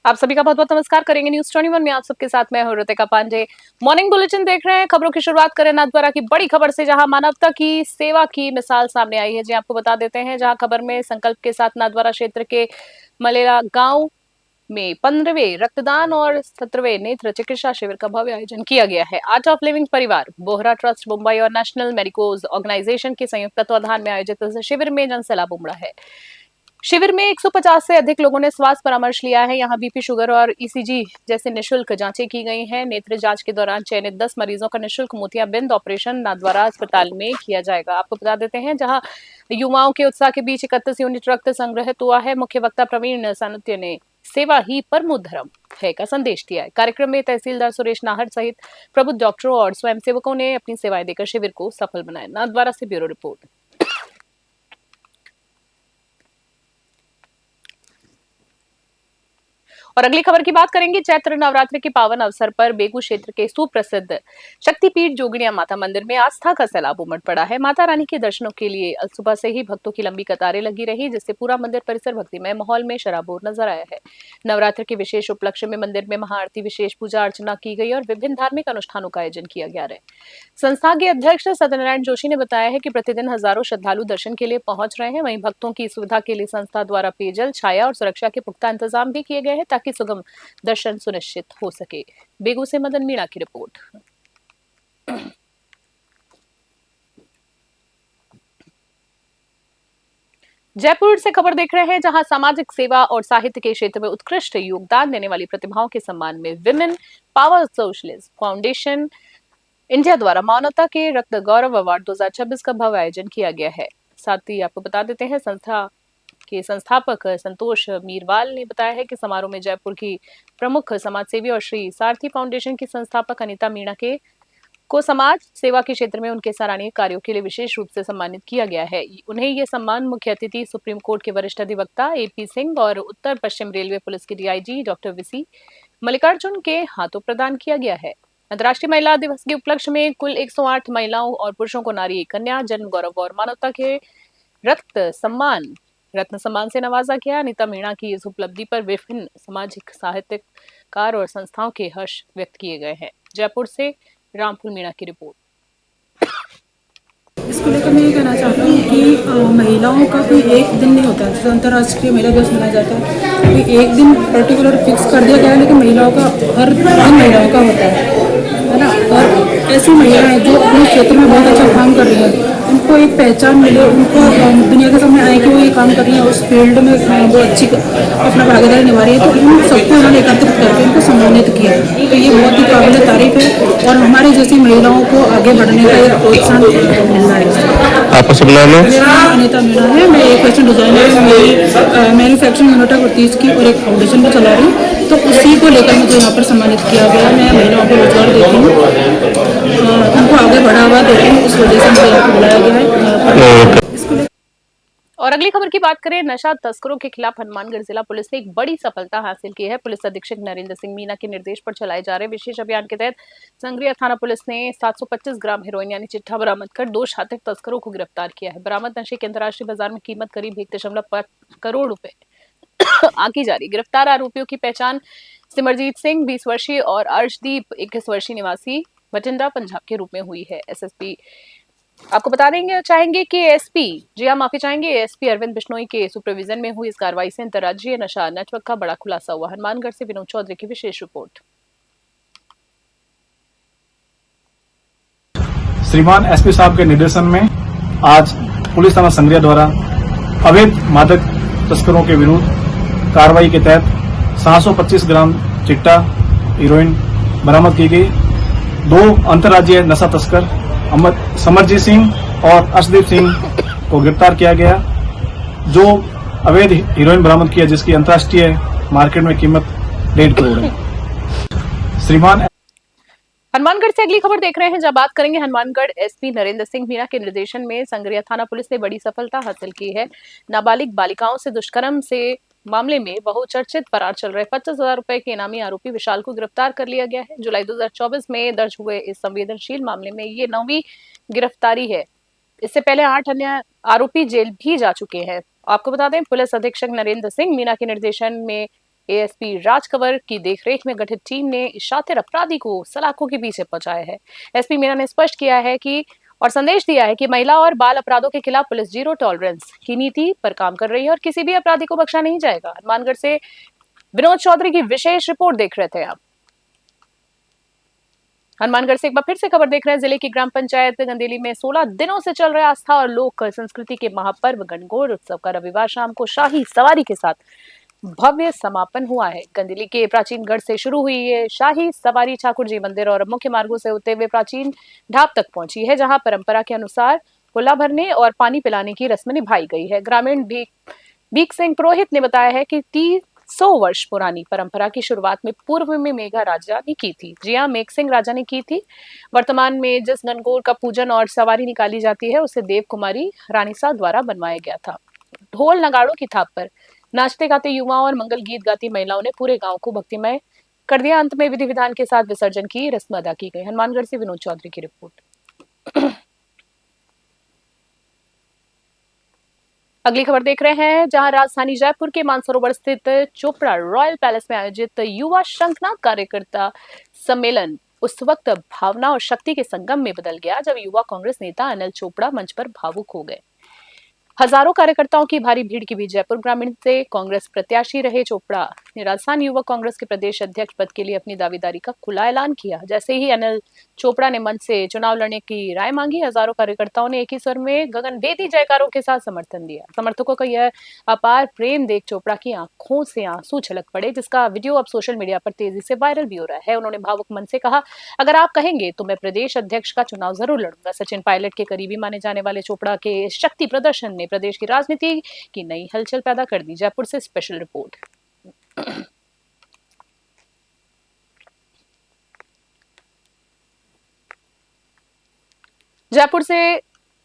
आप सभी का बहुत बहुत नमस्कार करेंगे न्यूज 21 में आप सबके साथ मैं हूं ऋतिका पांडे। मॉर्निंग बुलेटिन देख रहे हैं। खबरों की शुरुआत करें नाथद्वारा की बड़ी खबर से, जहां मानवता की सेवा की मिसाल सामने आई है। जी आपको बता देते हैं, जहां खबर में संकल्प के साथ नाथद्वारा क्षेत्र के मलेरा गांव में 15वें रक्तदान और 17वें नेत्र चिकित्सा शिविर का भव्य आयोजन किया गया है। आर्ट ऑफ लिविंग परिवार, बोहरा ट्रस्ट मुंबई और नेशनल मेडिकोज ऑर्गेनाइजेशन के संयुक्त तत्वाधान में आयोजित इस शिविर में जनसैलाब उमड़ा है। शिविर में 150 से अधिक लोगों ने स्वास्थ्य परामर्श लिया है। यहाँ बीपी, शुगर और ईसीजी जैसे निशुल्क जांचें की गई हैं। नेत्र जांच के दौरान चयनित 10 मरीजों का निशुल्क मोतियाबिंद ऑपरेशन नाथद्वारा अस्पताल में किया जाएगा। आपको बता देते हैं, जहां युवाओं के उत्साह के बीच 31 यूनिट रक्त संग्रहित हुआ है। मुख्य वक्ता प्रवीण सानुत्य ने सेवा ही परमो धर्म है का संदेश दिया है। कार्यक्रम में तहसीलदार सुरेश नाहर सहित प्रबुद्ध डॉक्टरों और स्वयंसेवकों ने अपनी सेवाएं देकर शिविर को सफल बनाया। नाथद्वारा से ब्यूरो रिपोर्ट। और अगली खबर की बात करेंगे। चैत्र नवरात्रि के पावन अवसर पर बेगू क्षेत्र के सुप्रसिद्ध शक्तिपीठ जोगिनिया माता मंदिर में आस्था का सैलाब उमड़ पड़ा है। माता रानी के दर्शनों के लिए सुबह से ही भक्तों की लंबी कतारें लगी रही, जिससे पूरा मंदिर परिसर भक्तिमय माहौल में शराबोर नजर आया है। नवरात्र के विशेष उपलक्ष्य में मंदिर में महाआरती, विशेष पूजा अर्चना की गई और विभिन्न धार्मिक अनुष्ठानों का आयोजन किया गया है। संस्था के अध्यक्ष सत्यनारायण जोशी ने बताया है कि प्रतिदिन हजारों श्रद्धालु दर्शन के लिए पहुंच रहे हैं। वहीं भक्तों की सुविधा के लिए संस्था द्वारा पेयजल, छाया और सुरक्षा के पुख्ता इंतजाम भी किए गए हैं, ताकि सुगम दर्शन सुनिश्चित हो सके। बेगू से मदन मीणा की रिपोर्ट। जयपुर से खबर देख रहे हैं, जहां सामाजिक सेवा और साहित्य के क्षेत्र में उत्कृष्ट योगदान देने वाली प्रतिभाओं के सम्मान में women power socialist foundation India द्वारा मानवता के रक्त गौरव अवार्ड 2026 का भव्य आयोजन किया गया है। साथ ही आपको बता देते हैं, संस्था के संस्थापक संतोष मीरवाल ने बताया है कि समारोह में जयपुर की प्रमुख समाजसेवी और श्री सारथी फाउंडेशन की संस्थापक अनीता मीणा को समाज सेवा के क्षेत्र में उनके सराहनीय कार्यों के लिए विशेष रूप से सम्मानित किया गया है। उन्हें ये सम्मान मुख्य अतिथि सुप्रीम कोर्ट के वरिष्ठ अधिवक्ता एपी सिंह और उत्तर पश्चिम रेलवे पुलिस के डीआईजी डॉक्टर वीसी मल्लिकार्जुन के हाथों प्रदान किया गया है। अंतर्राष्ट्रीय महिला दिवस के उपलक्ष्य में कुल 108 महिलाओं और पुरुषों को नारी कन्या, जन्म गौरव और मानवता के रत्न सम्मान से नवाजा गया। अनीता मीणा की इस उपलब्धि पर विभिन्न सामाजिक, साहित्यकार और संस्थाओं के हर्ष व्यक्त किए गए हैं। जयपुर से रामफुल मीणा की रिपोर्ट। इसको लेकर मैं ये कहना चाहता हूँ कि महिलाओं का कोई एक दिन नहीं होता है। जैसे अंतर्राष्ट्रीय महिला दिवस मनाया जाता है, कोई एक दिन पर्टिकुलर फिक्स कर दिया गया है, लेकिन महिलाओं का हर दिन महिलाओं का होता है ना। और ऐसी महिलाएं जो अपने क्षेत्र में बहुत अच्छा काम कर रही हैं, उनको एक पहचान मिले, उनको दुनिया के सामने आए कि वो ये काम कर रही है, उस फील्ड में वो अच्छी अपना भागीदारी निभा रही है, तो उन सबको उन्होंने एकत्रित करके उनको सम्मानित किया। तो ये बहुत ही काबिल तारीफ है और हमारी जैसी महिलाओं को आगे बढ़ने का एक प्रोत्साहन मिल रहा है। आपका शुभ नाम है? मेरा नाम अनीता मीणा है। मैं एक फैशन डिजाइनर हूँ। मेरी मैन्युफैक्चरिंग यूनिट है कुर्तीज की और एक फाउंडेशन भी चला रही हूँ। तो उसी को लेकर मुझे यहाँ पर सम्मानित किया गया। मैं महिलाओं को रोजगार देती हूँ, उनको आगे बढ़ावा देती हूँ, इस वजह से मुझे यहाँ पर बुलाया गया है। और अगली खबर की बात करें, नशा तस्करों के खिलाफ हनुमानगढ़ जिला पुलिस ने एक बड़ी सफलता हासिल की है। पुलिस अधीक्षक नरेंद्र सिंह मीना के निर्देश पर चलाए जा रहे विशेष अभियान के तहत संग्रिया थाना पुलिस ने 725 ग्राम हेरोइन यानी चिट्ठा बरामद कर 2 शातिर तस्करों को गिरफ्तार किया है। बरामद नशे की अंतर्राष्ट्रीय बाजार में कीमत करीब 1.5 करोड़ रुपए आंकी जा रही। गिरफ्तार आरोपियों की पहचान सिमरजीत सिंह 20 वर्षीय और अर्शदीप 21 वर्षीय निवासी बठिंडा पंजाब के रूप में हुई है। एसएसपी आपको बता देंगे चाहेंगे कि एसपी अरविंद बिश्नोई के सुपरविजन में हुई इस कार्रवाई से अंतर्राज्यीय नशा नेटवर्क का बड़ा खुलासा हुआ। हनुमानगढ़ से विनोद चौधरी की विशेष रिपोर्ट। श्रीमान एसपी साहब के निर्देशन में आज पुलिस थाना संग्रिया द्वारा अवैध मादक तस्करों के विरुद्ध कार्रवाई के तहत 725 ग्राम चिट्टा हीरोइन बरामद की गई। 2 अंतर्राज्यीय नशा तस्कर समरजीत सिंह और अर्शदीप सिंह को गिरफ्तार किया गया, जो अवैध हीरोइन बरामद किया, जिसकी अंतर्राष्ट्रीय मार्केट में कीमत 1.5 करोड़ है। श्रीमान हनुमानगढ़ से अगली खबर देख रहे हैं, जब बात करेंगे हनुमानगढ़ एसपी नरेंद्र सिंह मीना के निर्देशन में संग्रिया थाना पुलिस ने बड़ी सफलता हासिल की है। नाबालिग बालिकाओं से दुष्कर्म से मामले में बहुचर्चित फरार चल रहे 25,000 रुपए के इनामी आरोपी विशाल को गिरफ्तार कर लिया गया है। जुलाई 2024 में दर्ज हुए इस संवेदनशील मामले में ये 9वीं गिरफ्तारी है। इससे पहले 8 अन्य आरोपी जेल भी जा चुके हैं। आपको बता दें, पुलिस अधीक्षक नरेंद्र सिंह मीना के निर्देशन में एएसपी राज कंवर की देखरेख में गठित टीम ने इस शातिर अपराधी को सलाखों के पीछे पहुंचाया है। एसपी मीणा ने स्पष्ट किया है कि और संदेश दिया है कि महिला और बाल अपराधों के खिलाफ पुलिस जीरो टॉलरेंस की नीति पर काम कर रही है और किसी भी अपराधी को बख्शा नहीं जाएगा। हनुमानगढ़ से विनोद चौधरी की विशेष रिपोर्ट देख रहे थे आप। हनुमानगढ़ से एक बार फिर से खबर देख रहे हैं। जिले की ग्राम पंचायत गंदेली में 16 दिनों से चल रहा आस्था और लोक संस्कृति के महापर्व गणगौर उत्सव का रविवार शाम को शाही सवारी के साथ भव्य समापन हुआ है। गंदेली के प्राचीन गढ़ से शुरू हुई ये शाही सवारी ठाकुर जी मंदिर और मुख्य मार्गों से होते हुए प्राचीन ढाब तक पहुंची है, जहां परंपरा के अनुसार हुला भरने और पानी पिलाने की रस्म निभाई गई है। ग्रामीण भीख सिंह पुरोहित ने बताया है कि 300 वर्ष पुरानी परंपरा की शुरुआत में पूर्व में मेघा राजा ने की थी। जी हाँ, मेघ सिंह राजा ने की थी। वर्तमान में जिस गणगौर का पूजन और सवारी निकाली जाती है उसे देव कुमारी रानीसा द्वारा बनवाया गया था। ढोल नगाड़ों की थाप पर नाचते गाते युवाओं और मंगल गीत गाती महिलाओं ने पूरे गांव को भक्तिमय कर दिया। अंत में विधि विधान के साथ विसर्जन की रस्म अदा की गई। हनुमानगढ़ से विनोद चौधरी की रिपोर्ट। अगली खबर देख रहे हैं, जहां राजधानी जयपुर के मानसरोवर स्थित चोपड़ा रॉयल पैलेस में आयोजित युवा शंखनाद कार्यकर्ता सम्मेलन उस वक्त भावना और शक्ति के संगम में बदल गया जब युवा कांग्रेस नेता अनिल चोपड़ा मंच पर भावुक हो गए। हजारों कार्यकर्ताओं की भारी भीड़ के बीच जयपुर ग्रामीण से कांग्रेस प्रत्याशी रहे चोपड़ा ने राजस्थान युवक कांग्रेस के प्रदेश अध्यक्ष पद के लिए अपनी दावेदारी का खुला ऐलान किया। जैसे ही अनिल चोपड़ा ने मंच से चुनाव लड़ने की राय मांगी, हजारों कार्यकर्ताओं ने एक ही स्वर में गगनभेदी जयकारों के साथ समर्थन दिया। समर्थकों का यह अपार प्रेम देख चोपड़ा की आंखों से आंसू छलक पड़े, जिसका वीडियो अब सोशल मीडिया पर तेजी से वायरल भी हो रहा है। उन्होंने भावुक मन से कहा, अगर आप कहेंगे तो मैं प्रदेश अध्यक्ष का चुनाव जरूर लड़ूंगा। सचिन पायलट के करीबी माने जाने वाले चोपड़ा के शक्ति प्रदर्शन ने प्रदेश की राजनीति की नई हलचल पैदा कर दी। जयपुर से स्पेशल रिपोर्ट। जयपुर से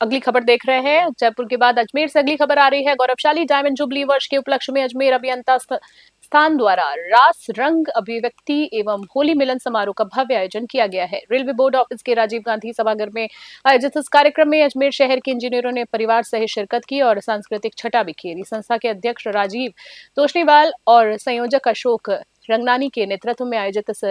अगली खबर देख रहे हैं। जयपुर के बाद अजमेर से अगली खबर आ रही है। गौरवशाली डायमंड जुबली वर्ष के उपलक्ष्य में अजमेर अभियंता स्थान द्वारा रास रंग अभिव्यक्ति एवं होली मिलन समारोह का भव्य आयोजन किया गया है। रेलवे बोर्ड ऑफिस के राजीव गांधी सभागार में आयोजित इस कार्यक्रम में अजमेर शहर के इंजीनियरों ने परिवार सहित शिरकत की और सांस्कृतिक छटा बिखेरी। संस्था के अध्यक्ष राजीव तोष्णीवाल और संयोजक अशोक रंगनानी के नेतृत्व में आयोजित इस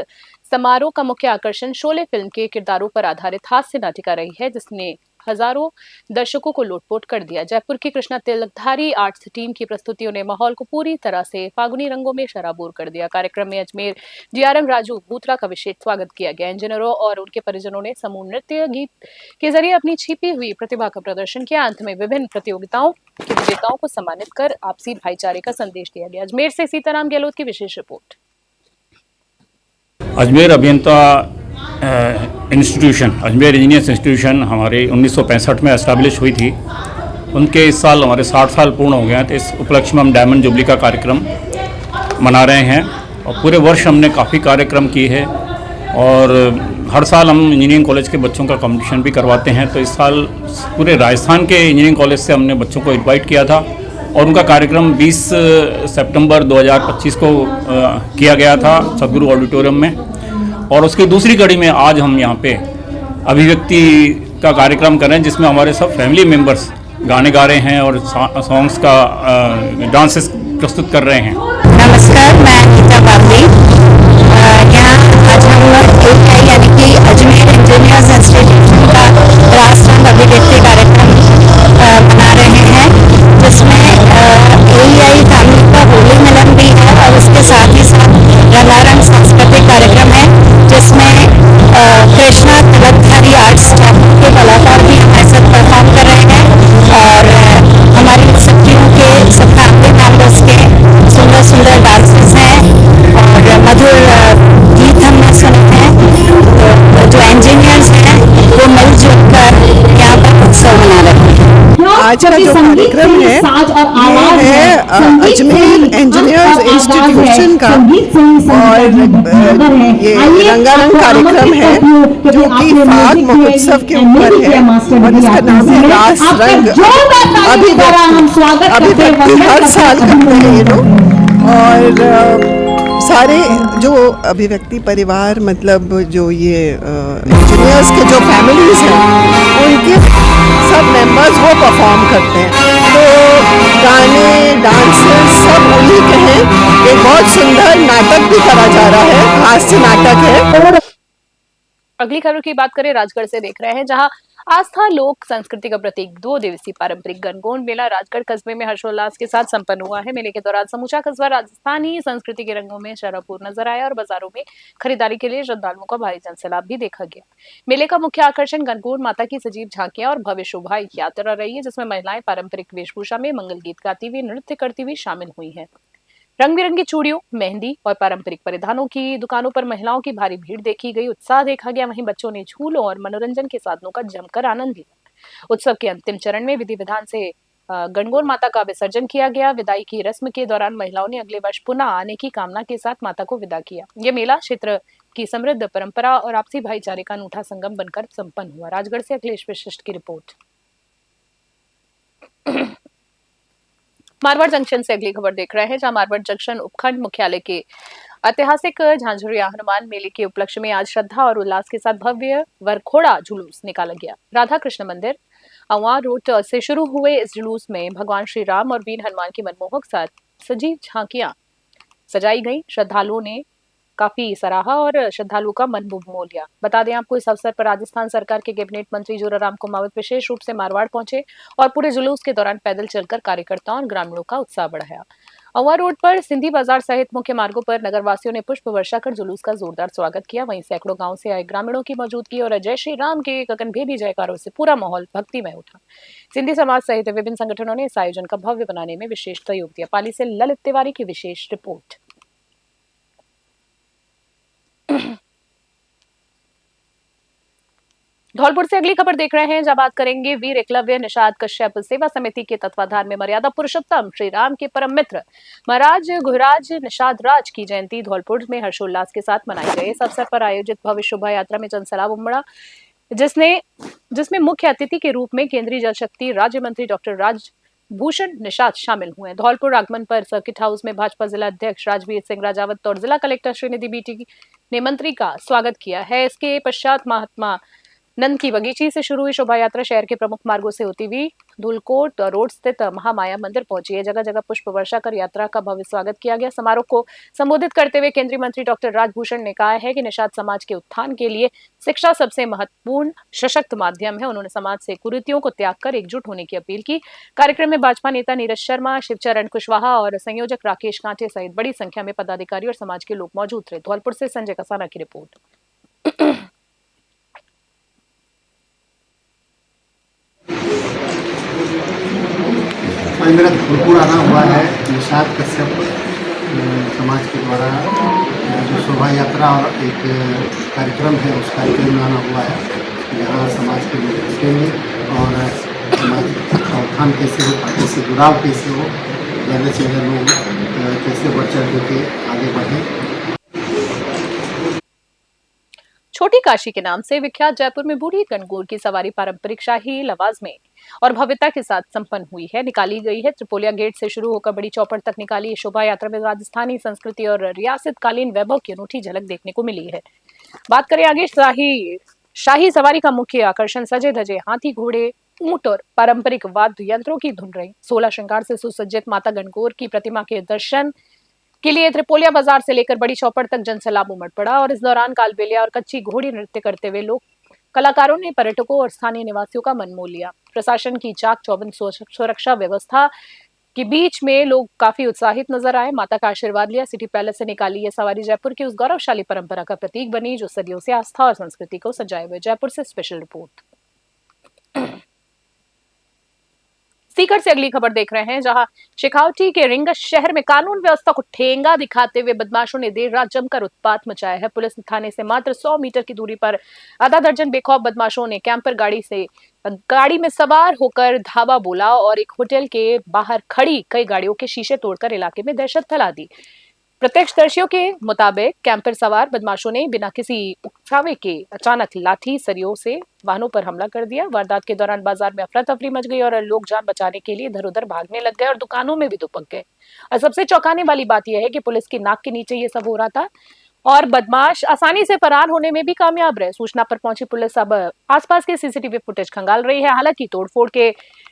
समारोह का मुख्य आकर्षण शोले फिल्म के किरदारों पर आधारित हास्य नाटिका रही है, जिसने हजारों दर्शकों को लोटपोट कर दिया। जयपुर की कृष्णा तिलकधारी आर्ट्स टीम की प्रस्तुतियों ने माहौल को पूरी तरह से फागुनी रंगों में शराबोर कर दिया। कार्यक्रम में अजमेर डीआरएम राजू भूतरा का विशेष स्वागत किया गया। इंजीनियरों और उनके परिजनों ने समूह नृत्य गीत के जरिए अपनी छिपी हुई प्रतिभा का प्रदर्शन किया। अंत में विभिन्न प्रतियोगिताओं के विजेताओं को सम्मानित कर आपसी भाईचारे का संदेश दिया गया। अजमेर से सीताराम गहलोत की विशेष रिपोर्ट। अजमेर अभियंता इंस्टीट्यूशन, अजमेर इंजीनियर्स इंस्टीट्यूशन हमारे 1965 में एस्टैब्लिश हुई थी। उनके इस साल हमारे 60 साल पूर्ण हो गए हैं, तो इस उपलक्ष्य में हम डायमंड जुबली का कार्यक्रम मना रहे हैं। और पूरे वर्ष हमने काफ़ी कार्यक्रम किए हैं और हर साल हम इंजीनियरिंग कॉलेज के बच्चों का कंपटीशन भी करवाते हैं। तो इस साल पूरे राजस्थान के इंजीनियरिंग कॉलेज से हमने बच्चों को इनवाइट किया था और उनका कार्यक्रम 20 सितंबर 2025 को किया गया था सदगुरु ऑडिटोरियम में। और उसकी दूसरी कड़ी में आज हम यहाँ पे अभिव्यक्ति का कार्यक्रम कर रहे हैं, जिसमें हमारे सब फैमिली मेंबर्स गाने गा रहे हैं और सॉन्ग्स का डांसेस प्रस्तुत कर रहे हैं। नमस्कार, मैं गीता बाबली। यहाँ आज हम AEI यानी कि अजमेर इंजीनियर्स इंस्टीट्यूशन का राष्ट्ररंग अभिव्यक्ति कार्यक्रम मना रहे हैं, जिसमें AEI फैमिली का होली मिलन भी है और उसके साथ ही साथ रंगारंग सांस्कृतिक कार्यक्रम है, जिसमें कृष्णा तिलकधारी आर्ट्स के कलाकार भी हमारे साथ परफॉर्म कर रहे हैं और हमारी सखियों के सब फैमिली मेंबर्स के सुंदर सुंदर डांसेस हैं और मधुर गीत हमने सुने हैं। तो जो इंजीनियर्स हैं वो मिलजुल कर यहाँ पर उत्सव मना रहे हैं। आज का जो कार्यक्रम है ये है अजमेर इंजीनियर्स इंस्टीट्यूशन का और ये रंगारंग कार्यक्रम है जो कि फाग महोत्सव के ऊपर है और इसका नाम है रास रंग अभिव्यक्ति। हर साल करते हैं ये लोग और सारे जो अभिव्यक्ति परिवार मतलब जो ये इंजीनियर्स के जो फैमिलीज हैं उनके सब मेंबर्स वो परफॉर्म करते हैं। तो गाने, डांसेस सब उन्हीं के हैं। एक बहुत सुंदर नाटक भी करा जा रहा है, हास्य नाटक है। अगली खबर की बात करें, राजगढ़ से देख रहे हैं, जहां आस्था लोक संस्कृति का प्रतीक 2 दिवसीय पारंपरिक गणगौर मेला राजगढ़ कस्बे में हर्षोल्लास के साथ संपन्न हुआ है। मेले के दौरान समूचा कस्बा राजस्थानी संस्कृति के रंगों में शराबपूर नजर आया और बाजारों में खरीदारी के लिए श्रद्धालुओं का भारी जनसैलाब भी देखा गया। मेले का मुख्य आकर्षण गणगौर माता की सजीव झांकियां और भव्य शोभा यात्रा रही है, जिसमें महिलाएं पारंपरिक वेशभूषा में मंगल गीत गाती हुई, नृत्य करती हुई शामिल हुई है। रंग बिरंगी चूड़ियों, मेहंदी और पारंपरिक परिधानों की दुकानों पर महिलाओं की भारी भीड़ देखी गई, उत्साह देखा गया। वहीं बच्चों ने झूलों और मनोरंजन के साधनों का जमकर आनंद लिया। उत्सव के अंतिम चरण में विधि विधान से गणगौर माता का विसर्जन किया गया। विदाई की रस्म के दौरान महिलाओं ने अगले वर्ष पुनः आने की कामना के साथ माता को विदा किया। यह मेला क्षेत्र की समृद्ध परंपरा और आपसी भाईचारे का अनूठा संगम बनकर संपन्न हुआ। राजगढ़ से अखिलेश वशिष्ठ की रिपोर्ट। मारवाड़ जंक्शन से अगली खबर देख रहे हैं, जहां मारवाड़ जंक्शन उपखंड मुख्यालय के ऐतिहासिक झांझरिया हनुमान मेले के उपलक्ष्य में आज श्रद्धा और उल्लास के साथ भव्य वरखोड़ा जुलूस निकाला गया। राधा कृष्ण मंदिर अवा रोड से शुरू हुए इस जुलूस में भगवान श्री राम और वीर हनुमान की मनमोहक साथ सजीव झांकियां सजाई गई। श्रद्धालुओं ने काफी सराहा और श्रद्धालुओं का मन मोह लिया। बता दें आपको, इस अवसर पर राजस्थान सरकार के कैबिनेट मंत्री जोराराम कुमावत विशेष रूप से मारवाड़ पहुंचे और पूरे जुलूस के दौरान पैदल चलकर कार्यकर्ताओं और ग्रामीणों का उत्साह बढ़ाया। अवा रोड पर सिंधी बाजार सहित मुख्य मार्गों पर नगरवासियों ने पुष्प वर्षा कर जुलूस का जोरदार स्वागत किया। वहीं सैकड़ों गांव से आए ग्रामीणों की मौजूदगी और जय श्री राम के गगनभेदी जयकारों से पूरा माहौल भक्तिमय उठा। सिंधी समाज सहित विभिन्न संगठनों ने इस आयोजन का भव्य बनाने में विशेष सहयोग दिया। पाली से ललित तिवारी की विशेष रिपोर्ट। धौलपुर से अगली खबर देख रहे हैं, जहां बात करेंगे वीर एकलव्य निषाद कश्यप सेवा समिति के तत्वाधान में मर्यादा पुरुषोत्तम श्री राम के परम मित्र महाराज गुहराज निषाद राज की जयंती धौलपुर में हर्षोल्लास के साथ मनाई गई। इस अवसर पर आयोजित भव्य शोभा यात्रा में जनसैलाब उमड़ा, जिसमें मुख्य अतिथि के रूप में केंद्रीय जल शक्ति राज्य मंत्री डॉक्टर राजभूषण निषाद शामिल हुए। धौलपुर आगमन पर सर्किट हाउस में भाजपा जिला अध्यक्ष राजवीर सिंह राजावत और जिला कलेक्टर श्रीनिधि बीटी ने मंत्री का स्वागत किया है। इसके पश्चात महात्मा नंद की बगीची से शुरू हुई शोभा यात्रा शहर के प्रमुख मार्गों से होती हुई धूलकोट रोड स्थित महामाया मंदिर पहुंची है। जगह जगह पुष्प वर्षा कर यात्रा का भव्य स्वागत किया गया। समारोह को संबोधित करते हुए केंद्रीय मंत्री डॉक्टर राजभूषण ने कहा है कि निषाद समाज के उत्थान के लिए शिक्षा सबसे महत्वपूर्ण सशक्त माध्यम है। उन्होंने समाज से कुरीतियों को त्याग कर एकजुट होने की अपील की। कार्यक्रम में भाजपा नेता नीरज शर्मा, शिवचरण कुशवाहा और संयोजक राकेश कांटे सहित बड़ी संख्या में पदाधिकारी और समाज के लोग मौजूद थे। धौलपुर से संजय कसाना की रिपोर्ट। आज मेरा धौलपुर आना हुआ है निषाद कश्यप समाज के द्वारा जो शोभा यात्रा और एक कार्यक्रम है, उस कार्यक्रम में आना हुआ है। यहाँ समाज के लोग जुटेंगे और समाज का उत्थान कैसे हो, पार्टी से जुड़ाव कैसे हो, ज़्यादा से ज़्यादा लोग कैसे बढ़ चढ़ के आगे बढ़ें। छोटी काशी के नाम से विख्यात जयपुर में बूढ़ी गणगौर की सवारी पारंपरिक शाही लवाज में और भव्यता के साथ संपन्न हुई है। निकाली गई है त्रिपोलिया गेट से शुरू होकर बड़ी चौपड़ तक निकाली शोभा यात्रा में राजस्थानी संस्कृति और रियासतकालीन वैभव की अनूठी झलक देखने को मिली है। बात करें आगे, शाही सवारी का मुख्य आकर्षण सजे धजे हाथी, घोड़े, ऊंट और पारंपरिक वाद्य यंत्रों की धुन रही। 16 श्रृंगार से सुसज्जित माता गणगौर की प्रतिमा के दर्शन के लिए त्रिपोलिया बाजार से लेकर बड़ी चौपड़ तक जनसैलाब उमड़ पड़ा और इस दौरान कालबेलिया और कच्ची घोड़ी नृत्य करते हुए लोग कलाकारों ने पर्यटकों और स्थानीय निवासियों का मन मोह लिया। प्रशासन की चाक चौबंद सुरक्षा व्यवस्था के बीच में लोग काफी उत्साहित नजर आए, माता का आशीर्वाद लिया। सिटी पैलेस से निकाली ये सवारी जयपुर की उस गौरवशाली परंपरा का प्रतीक बनी जो सदियों से आस्था और संस्कृति को सजाए हुए। जयपुर से स्पेशल रिपोर्ट। सीकर से अगली खबर देख रहे हैं, जहां शेखावटी के रिंगस शहर में कानून व्यवस्था को ठेंगा दिखाते हुए बदमाशों ने देर रात जमकर उत्पात मचाया है। पुलिस थाने से मात्र 100 मीटर की दूरी पर आधा दर्जन बेखौफ बदमाशों ने कैंपर गाड़ी में सवार होकर धावा बोला और एक होटल के बाहर खड़ी कई गाड़ियों के शीशे तोड़कर इलाके में दहशत फैला दी। प्रत्यक्षदर्शियों के मुताबिक कैंपर सवार बदमाशों ने बिना किसी उकसावे के अचानक लाठी सरियों से वाहनों पर हमला कर दिया। वारदात के दौरान बाजार में अफरा तफरी मच गई और लोग जान बचाने के लिए इधर उधर भागने लग गए और दुकानों में भी दुपक गए। और सबसे चौंकाने वाली बात यह है कि पुलिस की नाक के नीचे ये सब हो रहा था और बदमाश आसानी से फरार होने में भी कामयाब रहे। सूचना पर पहुंची पुलिस अब आसपास के सीसीटीवी फुटेज खंगाल रही है। हालांकि तोड़फोड़ के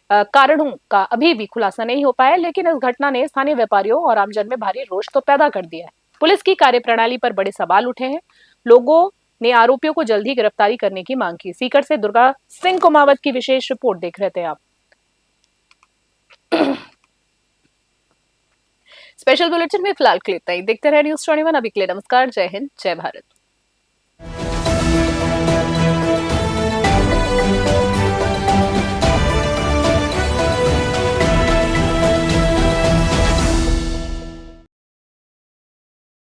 कारणों का अभी भी खुलासा नहीं हो पाया, लेकिन इस घटना ने स्थानीय व्यापारियों और आमजन में भारी रोष तो पैदा कर दिया है। पुलिस की कार्यप्रणाली पर बड़े सवाल उठे हैं। लोगों ने आरोपियों को जल्द ही गिरफ्तारी करने की मांग की। सीकर से दुर्गा सिंह कुमावत की विशेष रिपोर्ट देख रहे थे आप। स्पेशल बुलेटिन में फिलहाल के लिए इतना ही। देखते रहे न्यूज़ 21। अभी के लिए नमस्कार, जय हिंद, जय भारत।